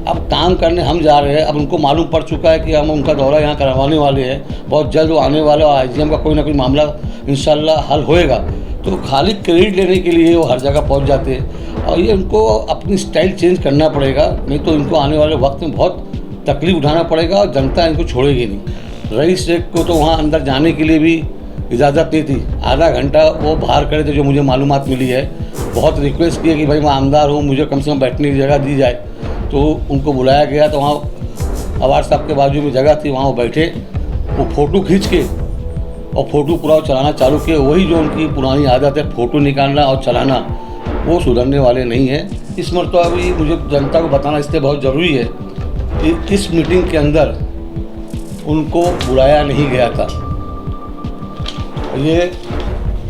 अब काम करने हम जा रहे हैं, अब उनको मालूम पड़ चुका है कि हम उनका दौरा यहाँ करवाने वाले हैं, बहुत जल्द वो आने वाले और आईजीएम का कोई ना कोई मामला इंशाल्लाह हल होएगा। तो खाली क्रेडिट लेने के लिए वो हर जगह पहुँच जाते हैं और ये उनको अपनी स्टाइल चेंज करना पड़ेगा, नहीं तो इनको आने वाले वक्त में बहुत तकलीफ उठाना पड़ेगा और जनता इनको छोड़ेगी नहीं। रईस शेख को तो वहाँ अंदर जाने के लिए भी इजाज़त दी थी, आधा घंटा वो बाहर खड़े थे, जो मुझे मालूमात मिली है। बहुत रिक्वेस्ट किया कि भाई मैं आमदार हूँ, मुझे कम से कम बैठने की जगह दी जाए, तो उनको बुलाया गया। तो वहाँ अवार्ड साहब के बाजू में जगह थी, वहाँ वो बैठे, वो फ़ोटो खींच के और फ़ोटो पूरा चलाना चालू किए। वही जो उनकी पुरानी आदत है, फ़ोटो निकालना और चलाना, वो सुधरने वाले नहीं है। इस मरतबा भी मुझे जनता को बताना इसलिए बहुत ज़रूरी है कि इस मीटिंग के अंदर उनको बुलाया नहीं गया था। ये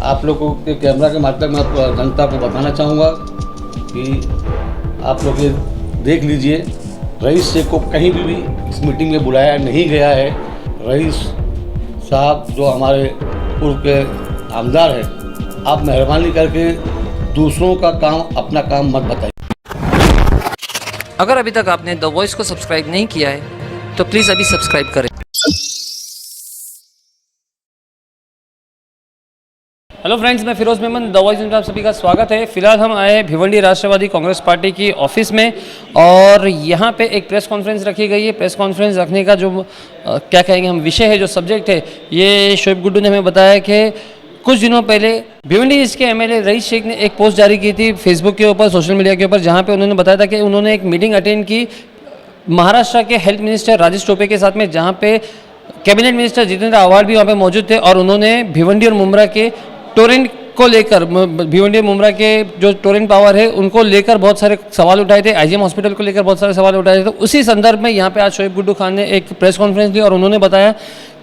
आप लोगों के कैमरा के माध्यम में जनता को बताना चाहूँगा कि आप लोग ये देख लीजिए, रईस शेख को कहीं भी इस मीटिंग में बुलाया नहीं गया है। रईस साहब जो हमारे पूर्व के आमदार हैं, आप मेहरबानी करके दूसरों का काम अपना काम मत बताइए। अगर अभी तक आपने द वॉइस को सब्सक्राइब नहीं किया है तो प्लीज़ अभी सब्सक्राइब करें। हेलो फ्रेंड्स, मैं फिरोज मेमन, द वॉइस में आप सभी का स्वागत है। फिलहाल हम आए हैं भिवंडी राष्ट्रवादी कांग्रेस पार्टी की ऑफिस में और यहाँ पे एक प्रेस कॉन्फ्रेंस रखी गई है। प्रेस कॉन्फ्रेंस रखने का जो क्या कहेंगे हम विषय है, जो सब्जेक्ट है, ये शोएब गुड्डू ने हमें बताया कि कुछ दिनों पहले भिवंडी इसके एमएलए रईस शेख ने एक पोस्ट जारी की थी फेसबुक के ऊपर, सोशल मीडिया के ऊपर, जहाँ पे उन्होंने बताया था कि उन्होंने एक मीटिंग अटेंड की महाराष्ट्र के हेल्थ मिनिस्टर राजेश टोपे के साथ में, जहाँ पे कैबिनेट मिनिस्टर जितेंद्र आव्हाड भी वहाँ पे मौजूद थे और उन्होंने भिवंडी और मुंब्रा के टोरेंट को लेकर, भिवंडी और मुंब्रा के जो टोरेंट पावर है उनको लेकर बहुत सारे सवाल उठाए थे, आईजीएम हॉस्पिटल को लेकर बहुत सारे सवाल उठाए थे। तो उसी संदर्भ में यहाँ पे आज शोएब गुड्डू खान ने एक प्रेस कॉन्फ्रेंस ली और उन्होंने बताया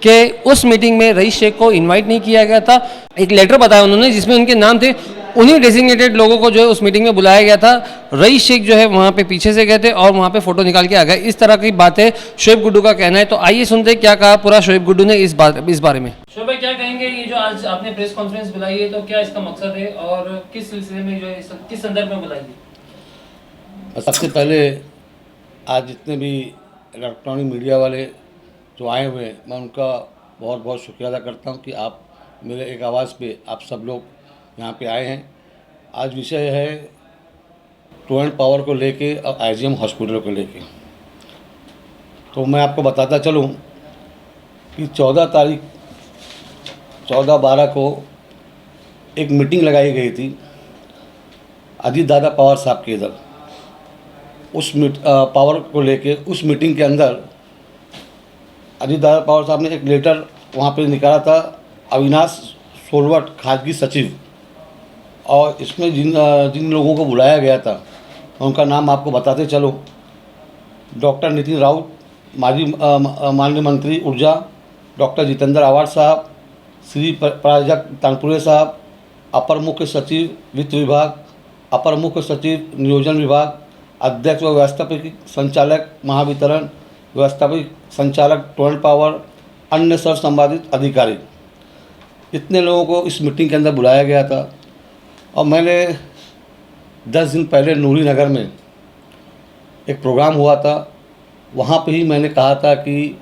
कि उस मीटिंग में रईस शेख को इनवाइट नहीं किया गया था। एक लेटर बताया उन्होंने जिसमें उनके नाम थे, उन्हीं डेजिग्नेटेड लोगों को जो है उस मीटिंग में बुलाया गया था। रईस शेख जो है वहाँ पे पीछे से गए थे और वहाँ पे फोटो निकाल के आ गए। इस तरह की बातें शोएब गुड्डू का कहना है। तो आइए सुनते क्या कहा पूरा शोएब गुड्डू ने इस बारे में। शोएब भाई, क्या कहेंगे, ये जो आज आपने प्रेस कॉन्फ्रेंस बुलाई है, तो क्या इसका मकसद है और किस सिलसिले में, जो है किस संदर्भ में बुलाई है? सबसे पहले आज जितने भी इलेक्ट्रॉनिक मीडिया वाले जो आए हुए हैं, मैं उनका बहुत बहुत शुक्रिया अदा करता हूँ कि आप मेरे एक आवाज़ पे आप सब लोग यहाँ पे आए हैं। आज विषय है टोरेंट पावर को लेके और आईजीएम हॉस्पिटल को लेके। तो मैं आपको बताता चलूँ कि 14/12 को एक मीटिंग लगाई गई थी अजीत दादा पवार साहब के इधर। उस पावर को लेके उस मीटिंग के अंदर अजीत दादा पवार साहब ने एक लेटर वहाँ पे निकाला था, अविनाश सोलवट खासगी सचिव, और इसमें जिन लोगों को बुलाया गया था उनका नाम आपको बताते चलो। डॉक्टर नितिन राउत, माननीय मंत्री ऊर्जा, डॉक्टर जितेंद्र आव्हाड साहब, श्री प्राजक्त तानपुरे साहब, अपर मुख्य सचिव वित्त विभाग, अपर मुख्य सचिव नियोजन विभाग, अध्यक्ष व व्यवस्थापक संचालक महावितरण, व्यवस्थापक संचालक टोरेंट पावर, अन्य सर संबंधित अधिकारी, इतने लोगों को इस मीटिंग के अंदर बुलाया गया था। और मैंने 10 दिन पहले नूरी नगर में एक प्रोग्राम हुआ था, वहाँ पे ही मैंने कहा था कि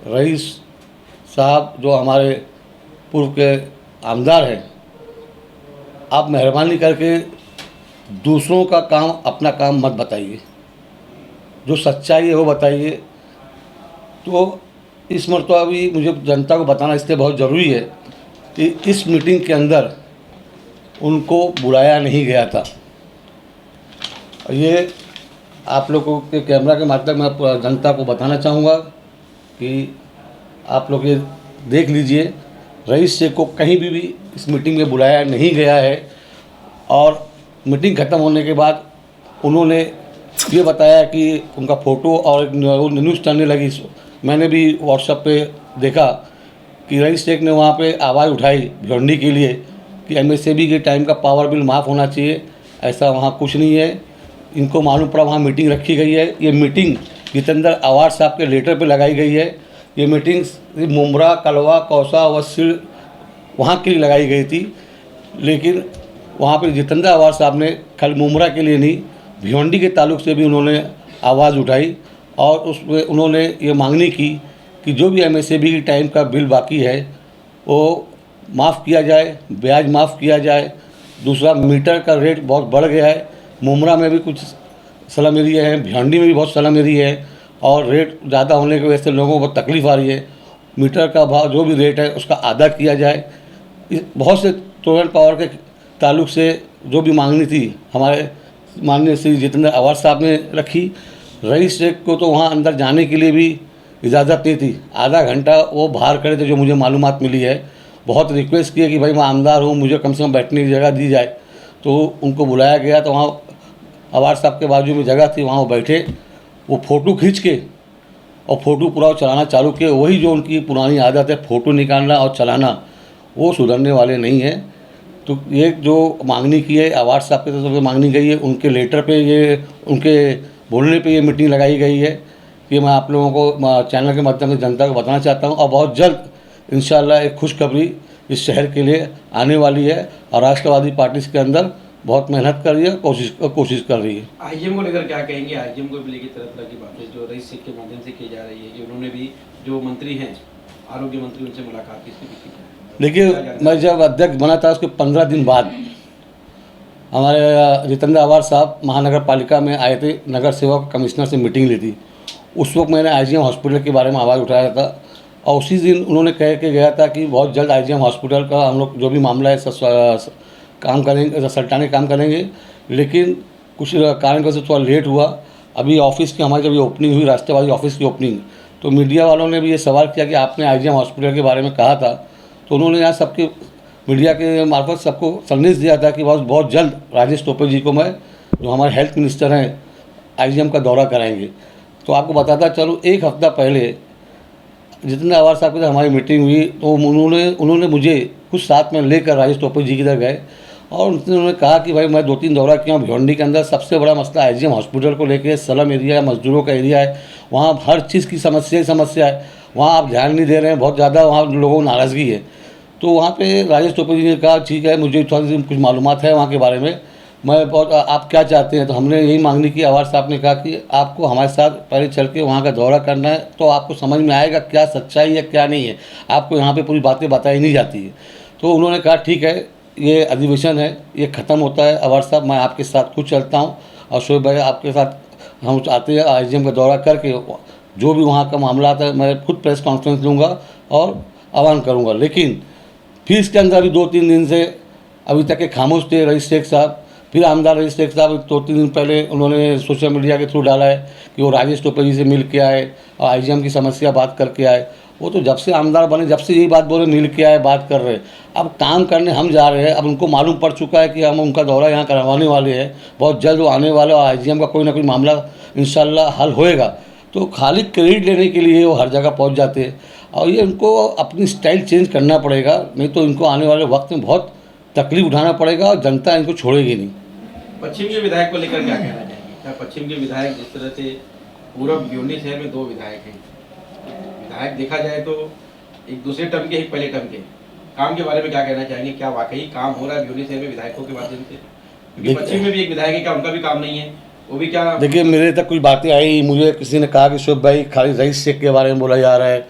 रईस साहब जो हमारे पूर्व के आमदार हैं, आप मेहरबानी करके दूसरों का काम अपना काम मत बताइए, जो सच्चाई है वो बताइए। तो इस मरतबा भी मुझे जनता को बताना इसलिए बहुत ज़रूरी है कि इस मीटिंग के अंदर उनको बुलाया नहीं गया था। ये आप लोगों के कैमरा के माध्यम में जनता को बताना चाहूँगा कि आप लोग ये देख लीजिए, रईस शेख को कहीं भी इस मीटिंग में बुलाया नहीं गया है। और मीटिंग ख़त्म होने के बाद उन्होंने ये बताया कि उनका फ़ोटो और न्यूज़ चलने लगी। मैंने भी व्हाट्सएप पे देखा कि रईस शेख ने वहाँ पे आवाज़ उठाई भिवंडी के लिए कि एमएसएबी के टाइम का पावर बिल माफ़ होना चाहिए। ऐसा वहाँ कुछ नहीं है, इनको मालूम पड़ा वहाँ मीटिंग रखी गई है। ये मीटिंग जितेंद्र आव्हाड साहब के लेटर पे लगाई गई है। ये मीटिंग मुंब्रा, कलवा, कौसा व सिर वहाँ के लिए लगाई गई थी, लेकिन वहाँ पे जितेंद्र आव्हाड साहब ने खाली मुंब्रा के लिए नहीं, भिवंडी के ताल्लुक से भी उन्होंने आवाज़ उठाई और उसमें उन्होंने ये मांगनी की कि जो भी MSAB की टाइम का बिल बाकी है वो माफ़ किया जाए, ब्याज माफ़ किया जाए। दूसरा, मीटर का रेट बहुत बढ़ गया है। मुमरा में भी कुछ स्लम एरिया है, भिवंडी में भी बहुत स्लम एरिया है और रेट ज़्यादा होने की वजह से लोगों को बहुत तकलीफ़ आ रही है। मीटर का भाव जो भी रेट है उसका आधा किया जाए। बहुत से तोरण पावर के ताल्लुक से जो भी मांगनी थी हमारे माननीय श्री जितेंद्र अवार साहब ने रखी। रईस शेख को तो वहाँ अंदर जाने के लिए भी इजाज़त नहीं थी, आधा घंटा वो बाहर खड़े थे, जो मुझे मालूमात मिली है। बहुत रिक्वेस्ट किए कि भाई मैं आमदार हूँ, मुझे कम से कम बैठने की जगह दी जाए, तो उनको बुलाया गया। तो वहाँ अवार साहब के बाजू में जगह थी, वहाँ वो बैठे, वो फ़ोटो खींच के और फ़ोटो पूरा चलाना चालू किए। वही जो उनकी पुरानी आदत है, फ़ोटो निकालना और चलाना, वो सुधरने वाले नहीं है। तो ये जो मांगनी की है अवार साहब की तरफ से मांगनी गई है, उनके लेटर पे ये, उनके बोलने पे ये मीटिंग लगाई गई है कि मैं आप लोगों को चैनल के माध्यम से जनता को बताना चाहता हूँ। और बहुत जल्द इंशाल्लाह एक खुशखबरी इस शहर के लिए आने वाली है और राष्ट्रवादी पार्टी इसके अंदर बहुत मेहनत कर रही है, कोशिश कर रही है। आईजीएम को लेकर क्या कहेंगे? आईजीएम को भी लेकर तरह तरह की बातें जो रईस शेख के माध्यम से की जा रही है कि उन्होंने भी, जो मंत्री हैं आरोग्य मंत्री, उनसे मुलाकात की, इसकी भी देखिए, मैं जब अध्यक्ष बना था उसके 15 दिन बाद हमारे जितेंद्र अवार साहब महानगर पालिका में आए थे, नगर सेवक कमिश्नर से मीटिंग ली थी। उस वक्त मैंने IGM हॉस्पिटल के बारे में आवाज़ उठाया था और उसी दिन उन्होंने कह के गया था कि बहुत जल्द IGM हॉस्पिटल का हम लोग जो भी मामला है काम करेंगे, सल्टाने काम करेंगे। लेकिन कुछ कारण से थोड़ा लेट हुआ। अभी ऑफिस की हमारी जब ये ओपनिंग हुई, राष्ट्रवादी ऑफिस की ओपनिंग, तो मीडिया वालों ने भी ये सवाल किया कि आपने IGM हॉस्पिटल के बारे में कहा था। तो उन्होंने यहाँ सबके मीडिया के मार्फत सबको संदेश दिया था कि बहुत जल्द राजेश टोपे जी को मैं, जो हमारे हेल्थ मिनिस्टर हैं, IGM का दौरा कराएंगे। तो आपको बताता चलो, एक हफ्ता पहले जितेंद्र अवार साहब के साथ हमारी मीटिंग हुई, तो उन्होंने मुझे कुछ साथ में लेकर राजेश टोपे जी की तरफ गए और उन्होंने कहा कि भाई मैं 2-3 दौरा किया हूँ। भिवंडी के अंदर सबसे बड़ा मसला IGM हॉस्पिटल को लेकर स्लम एरिया, मजदूरों का एरिया है, वहाँ हर चीज़ की समस्या है। वहाँ आप ध्यान नहीं दे रहे हैं, बहुत ज़्यादा वहाँ लोगों को नाराज़गी है। तो वहाँ पे राजेश टोपे जी ने कहा ठीक है, मुझे थोड़ी सी कुछ मालूमात है वहाँ के बारे में, मैं बहुत, आप क्या चाहते हैं? तो हमने यही मांगनी की। अवार साहब ने कहा कि आपको हमारे साथ पहले चल के वहाँ का दौरा करना है, तो आपको समझ में आएगा क्या सच्चाई है क्या नहीं है, आपको यहाँ पे पूरी बातें बताई नहीं जाती है। तो उन्होंने कहा ठीक है, ये अधिवेशन है, ये ख़त्म होता है, अवार साहब मैं आपके साथ खुद चलता हूँ और शोएब भाई आपके साथ हम चाहते हैं IGM का दौरा करके जो भी वहाँ का मामला आता है मैं खुद प्रेस कॉन्फ्रेंस लूँगा और आह्वान करूँगा। लेकिन फिर इसके अंदर अभी 2-3 दिन से अभी तक के खामोश थे रईस शेख साहब। फिर आमदार रईस शेख साहब 2-3 दिन पहले उन्होंने सोशल मीडिया के थ्रू डाला है कि वो राजेश टोपे जी से मिल के आए और IGM की समस्या बात करके आए। वो तो जब से आमदार बने, जब से यही बात बोले, मिल के आए, बात कर रहे। अब काम करने हम जा रहे हैं। अब उनको मालूम पड़ चुका है कि हम उनका दौरा यहाँ करवाने वाले हैं, बहुत जल्द वो आने वाले और IGM का कोई ना कोई मामला इंशाल्लाह हल होएगा। तो खाली क्रेडिट लेने के लिए वो हर जगह पहुँच जाते हैं और ये उनको अपनी स्टाइल चेंज करना पड़ेगा, नहीं तो इनको आने वाले वक्त में बहुत तकलीफ उठाना पड़ेगा और जनता इनको छोड़ेगी नहीं। पश्चिम के विधायक को लेकर क्या कहना चाहेंगे? क्या पश्चिम के विधायक, जिस तरह से पूर्व भिवंडी शहर में 2 विधायक हैं, विधायक देखा जाए तो एक दूसरे टर्म के, एक पहले टर्म के, काम के बारे में क्या कहना चाहेंगे? क्या वाकई काम हो रहा है भिवंडी शहर में विधायकों के माध्यम से? क्योंकि पश्चिम में भी एक विधायक है, क्या उनका भी काम नहीं है? वो भी क्या? देखिए, मेरे तक कुछ बातें आई, मुझे किसी ने कहा कि शोएब भाई खाली रईस शेख के बारे में बोला जा रहा है,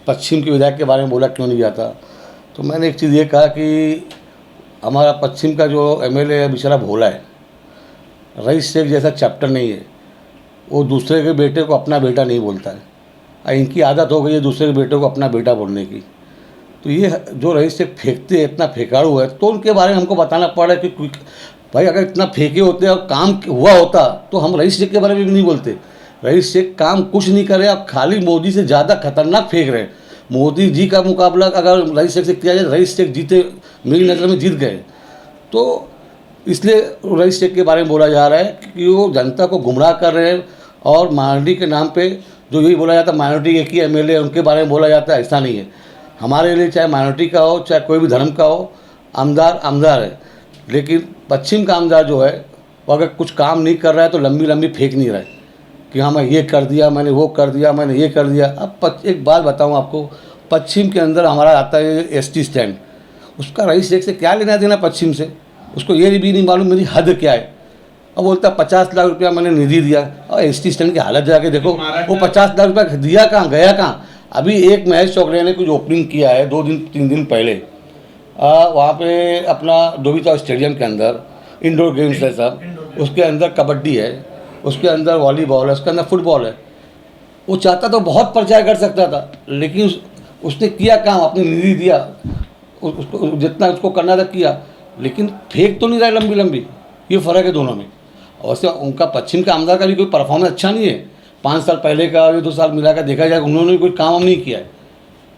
पश्चिम के विधायक के बारे में बोला क्यों नहीं जाता? तो मैंने एक चीज़ ये कहा कि हमारा पश्चिम का जो MLA है बेचारा भोला है, रईस शेख जैसा चैप्टर नहीं है। वो दूसरे के बेटे को अपना बेटा नहीं बोलता है और इनकी आदत हो गई है दूसरे के बेटे को अपना बेटा बोलने की। तो ये जो रईस शेख फेंकते हैं, इतना फेंकाड़ू है, तो उनके बारे में हमको बताना पड़ा कि भाई अगर इतना फेंके होते और काम हुआ होता तो हम रईस शेख के बारे में भी नहीं बोलते। रईस शेख काम कुछ नहीं करे, अब खाली मोदी से ज़्यादा खतरनाक फेंक रहे हैं। मोदी जी का मुकाबला अगर रईस शेख से किया जाए, रईस शेख जीते, मेरी नज़र में जीत गए। तो इसलिए रईस शेख के बारे में बोला जा रहा है कि वो जनता को गुमराह कर रहे हैं और माइनॉरिटी के नाम पे जो यही बोला जाता है माइनॉरिटी एक ही MLA उनके बारे में बोला जाता है, ऐसा नहीं है। हमारे लिए चाहे माइनॉरिटी का हो, चाहे कोई भी धर्म का हो, आमदार आमदार है। लेकिन पश्चिम का आमदार जो है वो अगर कुछ काम नहीं कर रहा है तो लंबी लंबी फेंक नहीं रहा है कि हाँ मैं ये कर दिया, मैंने वो कर दिया, मैंने ये कर दिया। अब एक बात बताऊँ आपको, पश्चिम के अंदर हमारा आता है ST स्टैंड, उसका रईस शेख से क्या लेना देना पश्चिम से? उसको ये भी नहीं मालूम मेरी हद क्या है। अब बोलता है 50 लाख रुपया मैंने निधि दिया। और एसटी स्टैंड की हालत जाके देखो, वो महाराष्ट्र- 50 लाख रुपया दिया कहाँ, गया कहाँ। अभी एक महेश चौकड़िया ने कुछ ओपनिंग किया है 2-3 दिन पहले, वहाँ पे अपना डोबिता स्टेडियम के अंदर इंडोर गेम्स है सब, उसके अंदर कबड्डी है, उसके अंदर वॉलीबॉल है, उसके अंदर फुटबॉल है। वो चाहता तो बहुत प्रचार कर सकता था, लेकिन उसने किया काम, अपनी निधि दिया, उसको जितना उसको करना था किया, लेकिन फेंक तो नहीं रहा लंबी लंबी। ये फ़र्क है दोनों में। और से उनका पश्चिम का आमदार का भी कोई परफॉर्मेंस अच्छा नहीं है। 5 साल पहले का और ये 2 साल मिला कर देखा जाए, उन्होंने कोई काम नहीं किया है।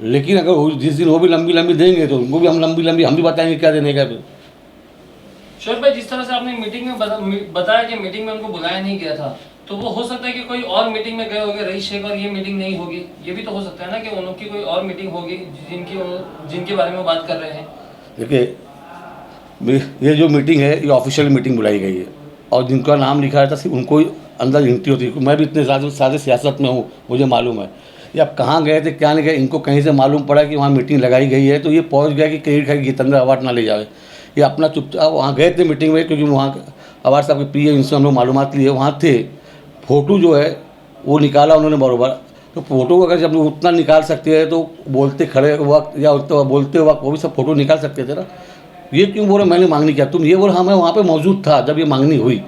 लेकिन अगर जिस दिन वो भी लंबी लंबी देंगे तो उनको भी हम लंबी लंबी हम भी बताएंगे क्या देने का। फिर श्योर भाई, जिस तरह से आपने मीटिंग में बताया कि मीटिंग में उनको बुलाया नहीं गया था, तो वो हो सकता है कि कोई और मीटिंग में गए होंगे रईस शेख और ये मीटिंग नहीं होगी। ये भी तो हो सकता है ना कि उनकी कोई और मीटिंग होगी जिनके बारे में बात कर रहे हैं। देखिए, ये जो मीटिंग है ये ऑफिशियल मीटिंग बुलाई गई है, और जिनका नाम लिखा रहता सिर्फ उनको ही अंदर गिनती होती है। मैं भी इतने सारे सियासत में हूँ, मुझे मालूम है। ये अब कहाँ गए थे क्या नहीं गए, इनको कहीं से मालूम पड़ा कि वहाँ मीटिंग लगाई गई है, तो ये पहुँच गया कि क्रेडिट खाई गीतेंद्र अवार्ड ना ले जाए। ये अपना चुपचाप वहाँ गए थे मीटिंग में, क्योंकि वहाँ अवार्ड साहब के पी इनसे हम लोग मालूमात लिए, वहाँ थे। फ़ोटो जो है वो निकाला उन्होंने बराबर। तो फ़ोटो अगर जब उतना निकाल सकते हैं तो बोलते खड़े वक्त या बोलते वक्त वो भी सब फ़ोटो निकाल सकते थे ना। ये क्यों बोला मैंने मांगनी किया, तुम ये बोला हाँ मैं वहाँ पे मौजूद था जब ये मांगनी हुई।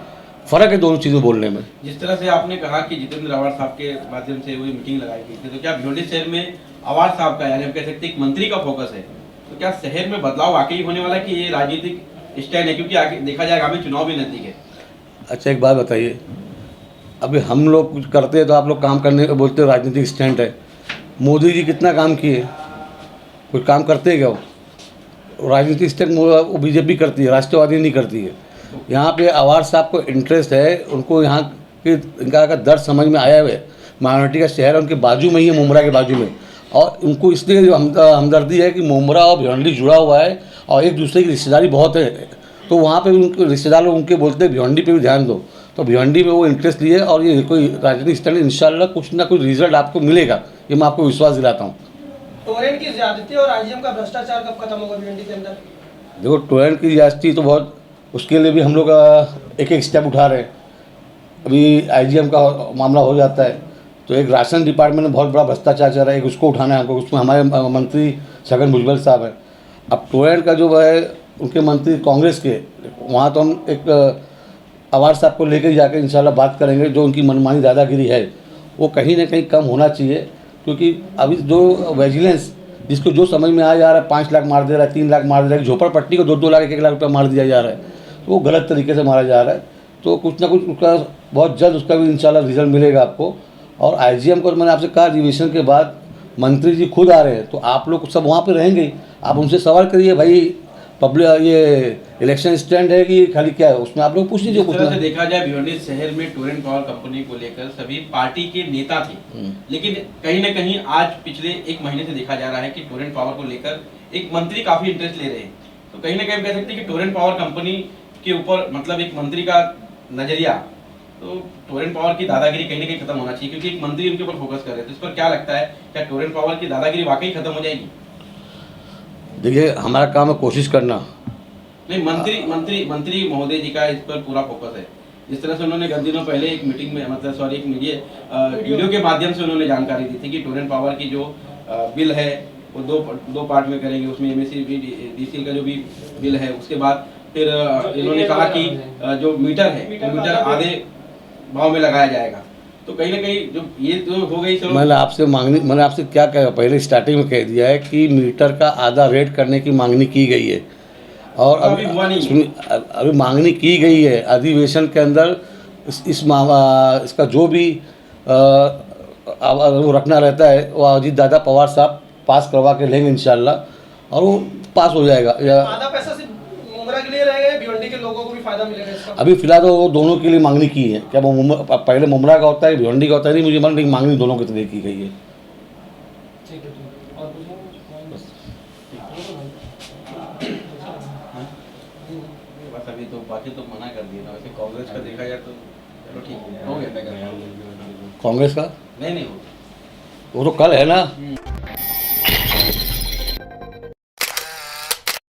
फ़र्क है दोनों चीज़ें बोलने में। जिस तरह से आपने कहा कि जितेंद्र अवार्ड साहब के माध्यम से वो मीटिंग लगाई गई थी, तो क्या भिवंडी शहर में अवार्ड साहब का, यानी हम कह सकते हैं एक मंत्री का फोकस है, तो क्या शहर में बदलाव वाकई होने वाला है कि ये राजनीतिक स्टैंड है? क्योंकि आगे देखा जाएगा अभी चुनाव भी नजदीक है। अच्छा एक बात बताइए, अभी हम लोग कुछ करते हैं तो आप लोग काम करने को बोलते हो राजनीतिक स्टैंड है। मोदी जी कितना काम किए, कुछ काम करते हैं क्या वो? राजनीतिक स्टैंड वो बीजेपी करती है, राष्ट्रवादी नहीं करती है। यहाँ पे अवार्ड साहब को इंटरेस्ट है, उनको यहाँ के इनका का दर्द समझ में आया हुआ है। माइनॉरिटी का शहर है, उनके बाजू में ही है, मुमरा के बाजू में। और उनको इसलिए जो हमदर्दी है कि मुमरा और भिवंडी जुड़ा हुआ है और एक दूसरे की रिश्तेदारी बहुत है, तो वहाँ पे भी उनके रिश्तेदार लोग उनके बोलते हैं भिवंडी पे भी ध्यान दो। तो भिवंडी में वो इंटरेस्ट लिए, और ये कोई राजनीतिक स्टैंड इंशाल्लाह कुछ ना कुछ रिजल्ट आपको मिलेगा, ये मैं आपको विश्वास दिलाता हूँ। टोरेंट की ज्यादती और आईजीएम का भ्रष्टाचार कब खत्म होगा भिवंडी के अंदर? देखो, टोरेंट की ज्यादती तो बहुत, उसके लिए भी हम लोग एक एक स्टेप उठा रहे हैं। अभी आईजीएम का मामला हो जाता है तो एक राशन डिपार्टमेंट में बहुत बड़ा भ्रष्टाचार चल रहा है, एक उसको उठाना है हमको, उसमें हमारे मंत्री छगन भुजबल साहब हैं। अब टोरेंट का जो है उनके मंत्री कांग्रेस के, वहाँ तो हम एक अवार्ड साहब को लेकर जाकर इंशाल्लाह बात करेंगे। जो उनकी मनमानी दादागिरी है वो कहीं ना कहीं कम होना चाहिए, क्योंकि अभी जो विजिलेंस जिसको जो समझ में आ जा रहा है 5 लाख मार दे रहा है, 3 लाख मार दे रहा है, झोपड़पट्टी को 2-2 लाख 1-1 लाख रुपया मार दिया जा रहा है, तो वो गलत तरीके से मारा जा रहा है। तो कुछ ना कुछ उसका बहुत जल्द उसका भी इंशाल्लाह रिजल्ट मिलेगा आपको। और आईजीएम को मैंने आपसे कहा, अधिवेशन के बाद मंत्री जी खुद आ रहे हैं, तो आप लोग सब वहाँ पे रहेंगे ही, आप उनसे सवाल करिए भाई पब्लिक ये इलेक्शन स्टैंड है कि खाली क्या है, उसमें आप लोग पूछ लीजिए। जिस तरह से देखा जाए भिवंडी शहर में टोरेंट पावर कंपनी को लेकर सभी पार्टी के नेता थे, लेकिन कहीं ना कहीं आज पिछले 1 महीने से देखा जा रहा है कि टोरेंट पावर को लेकर एक मंत्री काफी इंटरेस्ट ले रहे हैं। तो कहीं ना कहीं कह सकते हैं कि टोरेंट पावर कंपनी के ऊपर मतलब एक मंत्री का नजरिया, तो टोरेंट पावर की दादागिरी कहीं ना कहीं खत्म होना चाहिए, क्योंकि एक मंत्री उनके ऊपर फोकस कर रहे हैं। तो इस पर क्या लगता है, क्या टोरेंट पावर की दादागिरी वाकई खत्म हो जाएगी? देखिए, हमारा काम है कोशिश करना। नहीं, मंत्री महोदय जी का इस पर पूरा फोकस है। जिस तरह से उन्होंने कुछ दिनों पहले एक मीटिंग में एक वीडियो के माध्यम से उन्होंने जानकारी दी थी कि टोरेंट पावर की जो बिल है वो दो पार्ट में करेंगे। उसमें एमएससी डीसीएल का जो भी बिल है, उसके बाद फिर इन्होंने कहा कि जो मीटर है वो मीटर आधे भाव में लगाया जाएगा। तो कहीं ना कहीं जो ये तो हो गई। मैंने आपसे क्या कहा, पहले स्टार्टिंग में कह दिया है कि मीटर का आधा रेट करने की मांगनी की गई है, और अभी हुआ नहीं। अभी मांगनी की गई है अधिवेशन के अंदर। इसका जो भी वो रखना रहता है वो अजीत दादा पवार साहब पास करवा के लेंगे इंशाल्लाह, और वो पास हो जाएगा। आधा पैसा सिर्फ मुमरा के लिए रहेगा, भिवंडी के लोगों को भी फायदा मिलेगा इसका? अभी फिलहाल तो वो दोनों के लिए मांगनी की है। क्या वो पहले मुमरा का होता है, भिवंडी का होता है, नहीं मुझे मालूम, मांगनी दोनों के लिए की गई है। बस अभी तो बाकी तो मना कर दिया ना। वैसे कांग्रेस का देखा जाए तो चलो ठीक है, हो गया। कांग्रेस का नहीं वो तो कल है ना।